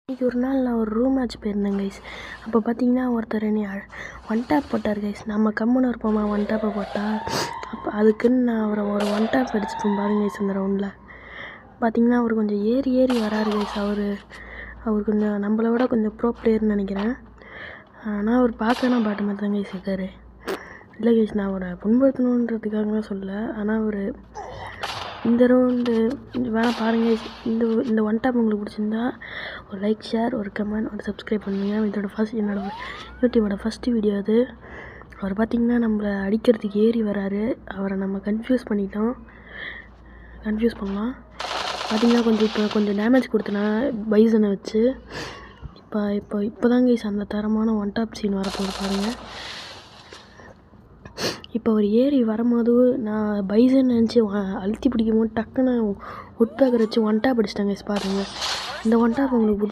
இன்னைக்கு ஒரு நாள் நான் ஒரு ரூம் மேட்ச் போயிருந்தேன் கைஸ். அப்போ பார்த்தீங்கன்னா ஒருத்தர் என்னை ஒன் டேப் போட்டார் கைஸ். நம்ம கம்முன்னு இருப்போமா ஒன் டேப்பை போட்டால். அப்போ அதுக்குன்னு நான் அவரை ஒரு ஒன் டேப் அடிச்சுப்போம் பாருங்க கைஸ். இந்த ரவுண்டில் பார்த்தீங்கன்னா அவர் கொஞ்சம் ஏறி வராரு கைஸ். அவர் கொஞ்சம் நம்மளை விட கொஞ்சம் ப்ரோ பிளேயர்னு நினைக்கிறேன். ஆனால் அவர் பார்க்கலாம் பாட்டு மாதிரி தான் கைஸ் இருக்கார். இல்லை கைஸ், நான் அவரை புண்படுத்தணுன்றதுக்காகலாம் சொல்லலை. ஆனால் அவர் இந்த ரவுண்டு வேணால் பாருங்கள். இந்த ஒன் டாப் உங்களுக்கு பிடிச்சிருந்தா ஒரு லைக், ஷேர், ஒரு கமெண்ட், ஒரு சப்ஸ்கிரைப் பண்ணுங்கள். என்னோடய யூடியூபோட ஃபஸ்ட்டு வீடியோ அது. அவர் பார்த்திங்கன்னா நம்மளை அடிக்கிறதுக்கு ஏறி வராரு. அவரை நம்ம கன்ஃபியூஸ் பண்ணலாம். பார்த்திங்கன்னா கொஞ்சம் டேமேஜ் கொடுத்தனா பைசனை வச்சு. இப்போ தான் கைஸ் அந்த தரமான ஒன் டாப் சீன் வரப்போகுது பாருங்கள். இப்போ அவர் ஏறி வரும்போது நான் பைசன் நினச்சி அழுத்தி பிடிக்கும் போது டக்குன்னு உட் பேக்கர் வச்சு ஒன் டாப் அடிச்சிட்டாங்க கைஸ். பாருங்கள், இந்த ஒன் டாப் உங்களுக்கு